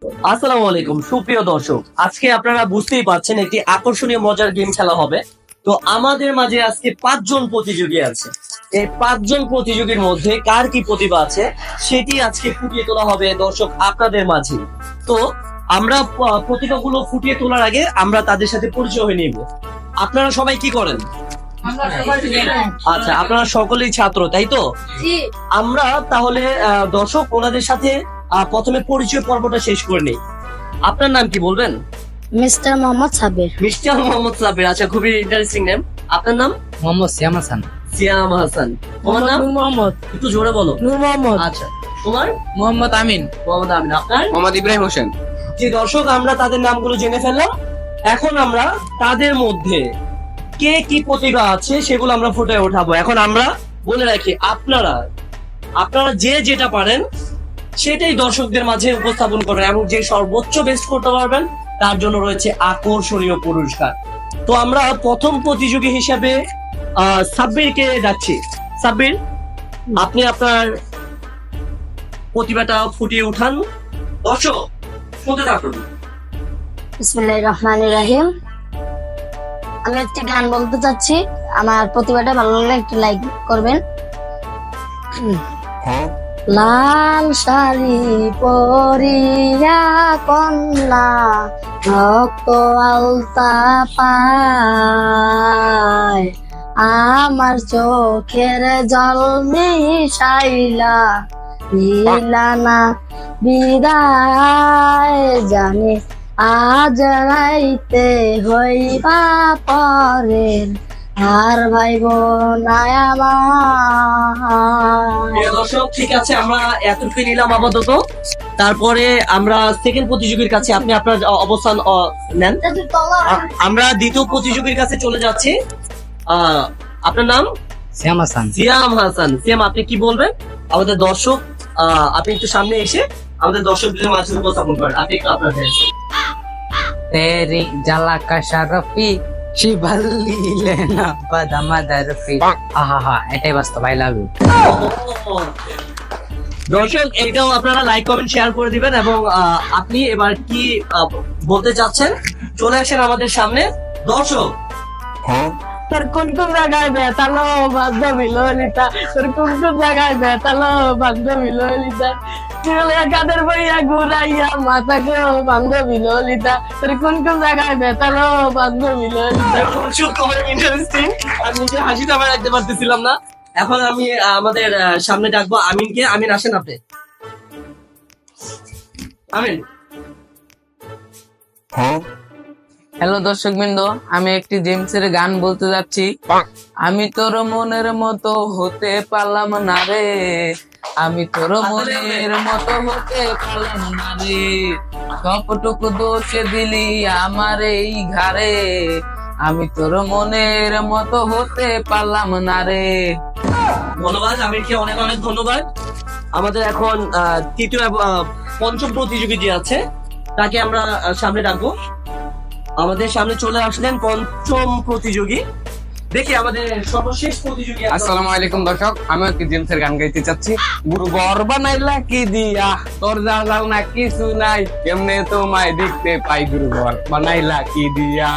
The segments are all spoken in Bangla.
আসসালামু আলাইকুম সুপ্রিয় দর্শক, আজকে আপনারা বুঝতেই পারছেন একটি আকর্ষণীয় মজার গেম খেলা হবে। তো আমাদের মাঝে আজকে 5 জন প্রতিযোগী আছে। এই 5 জন প্রতিযোগীর মধ্যে কার কি প্রতিভা আছে সেটি আজকে ফুটিয়ে তোলা হবে দর্শক আপনাদের মাঝে। তো আমরা প্রতিভাগুলো ফুটিয়ে তোলার আগে আমরা তাদের সাথে পরিচয় হয়ে নিব। আপনারা সবাই কি করেন? আচ্ছা, আপনারা সকলেই ছাত্র, তাই তো? আমরা তাহলে দর্শক ওনাদের সাথে প্রথমে পরিচয় পর্বটা শেষ করে নেই। আপনার নাম কি বলবেন? মিস্টার মোহাম্মদ সাবির। মিস্টার মোহাম্মদ সাবির, আচ্ছা, খুবই ইন্টারেস্টিং নেম। আপনার নাম? মোহাম্মদ সিয়াম হাসান। সিয়াম হাসান। তোমার নাম? মোহাম্মদ একটু জোরে বলো। নূর মোহাম্মদ। আচ্ছা, তোমার? মোহাম্মদ আমিন। মোহাম্মদ আমিন। আপনার? মোহাম্মদ ইব্রাহিম হোসেন। যে দর্শক, আমরা তাদের নামগুলো জেনে ফেললাম। এখন আমরা তাদের মধ্যে কে কি প্রতিভা আছে সেগুলো আমরা ফুটে ওঠাবো। এখন আমরা বলে রাখি, আপনারা যে যেটা পারেন সেটাই দর্শকদের মাঝে উপস্থাপন করবেন এবং যে সর্বোচ্চ বেস্ট করতে পারবেন তার জন্য রয়েছে আকর্ষণীয় পুরস্কার। তো আমরা প্রথম প্রতিযোগী হিসাবে সাব্বিরকে ডাকছি। সাব্বির, আপনি আপনার প্রতিভাটা ফুটিয়ে উঠান। দর্শক শুনতে থাকুন। বিসমিল্লাহির রহমানির রহিম। আমি একটি গান বলতে চাচ্ছি, আমার প্রতিভাটা ভালো লাগলে একটু লাইক করবেন। লাল শাড়ি পরিয়া কন্যা রক্ত আলতা পায়, আমার চোখের জল মিশাইলা দিলা না বিদায়, জানে আজ রাইতে হইবা পরের আর ভাই বোনায় আমার। প্রিয় দর্শক, ঠিক আছে, আমরা এতটুকু নিলাম আপাতত। তারপরে আমরা সেকেন্ড প্রতিযোগীর কাছে, আপনি আপনার অবস্থান নেন। আমরা দ্বিতীয় প্রতিযোগীর কাছে চলে যাচ্ছি। আপনার নাম? সিয়াম হাসান। সিয়াম হাসান। সিয়াম, আপনি কি বলবেন আমাদের দর্শক? আপনি একটু সামনে এসে আমাদের দর্শকদের মাঝে উপস্থাপন করেন। আপনি একটু আপনার তেরি জালা কা শরফি শিবল্লি লেনা বাদামা দরফি। আহা, এটাই বাস্তব। I love you. দর্শক, এটাও আপনারা লাইক কমেন্ট শেয়ার করে দিবেন এবং আপনি এবার কি বলতে চাচ্ছেন চলে আসেন আমাদের সামনে। দর্শক, তোর কোন কোন জায়গায় বেতালো বান্ধবী ললিতা, তোর কোন কোন জায়গায় বেতালো বান্ধবী ললিতা, কাদের বইয়া ঘুরাইয়া মাথা গো বান্ধবী ললিতা, তোর কোন কোন জায়গায় বেতালো বান্ধবী ললিতা। ইন্টারেস্টিং। আমি নিজে হাসিটা আমার রাখতে পারতেছিলাম না। এখন আমি আমাদের সামনে ডাকবো আমিনকে। আমিন, আসেন আপনি। আমিন। হ্যালো দর্শক বৃন্দ, আমি একটি জেমসের গান বলতে যাচ্ছি। আমি তোর মনের মতো হতে পারলাম না রে, আমি তোর মনের মতো হতে পারলাম না রে, সবটুকু দোষে দিলি আমার এই ঘাড়ে, আমি তোর মনের মতো হতে পারলাম না রে। ধন্যবাদ আমিনকে, অনেক অনেক ধন্যবাদ। আমাদের এখন তৃতীয় পঞ্চম প্রতিযোগী যে আছে তাকে আমরা সামনে ডাকবো। আমাদের সামনে চলে আসলেন পঞ্চম প্রতিযোগী। দেখি আমাদের সর্বশেষ প্রতিযোগী। আসসালামু আলাইকুম দর্শক, আমি একটি জেমসের গান গাইতে চাচ্ছি। গুরু ঘর বানাইলা কি দিয়া, তোর জাল না কিছু নাই, কেমনে তোমায় দেখতে পাই, গুরু ঘর বানাইলা কি দিয়া।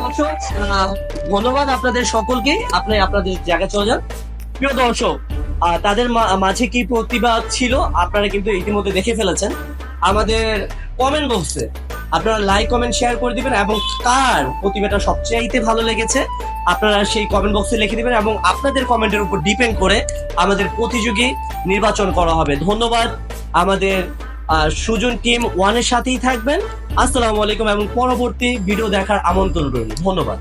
দর্শক, ধন্যবাদ আপনাদের সকলকে। আপনি আপনাদের জায়গায় চলে যান। প্রিয় দর্শক, তাদের মাঝে কি প্রতিভা ছিল আপনারা কিন্তু ইতিমধ্যে দেখে ফেলেছেন। আমাদের কমেন্ট বক্সে আপনারা লাইক কমেন্ট শেয়ার করে দিবেন এবং কার প্রতিভাটা সবচাইতে ভালো লেগেছে আপনারা সেই কমেন্ট বক্সে লিখে দিবেন এবং আপনাদের কমেন্টের উপর ডিপেন্ড করে আমাদের প্রতিযোগী নির্বাচন করা হবে। ধন্যবাদ। আমাদের সুজন টিম 1 এর সাথেই থাকবেন। আসসালামু আলাইকুম এবং পরবর্তী ভিডিও দেখার আমন্ত্রণ রইল। ধন্যবাদ।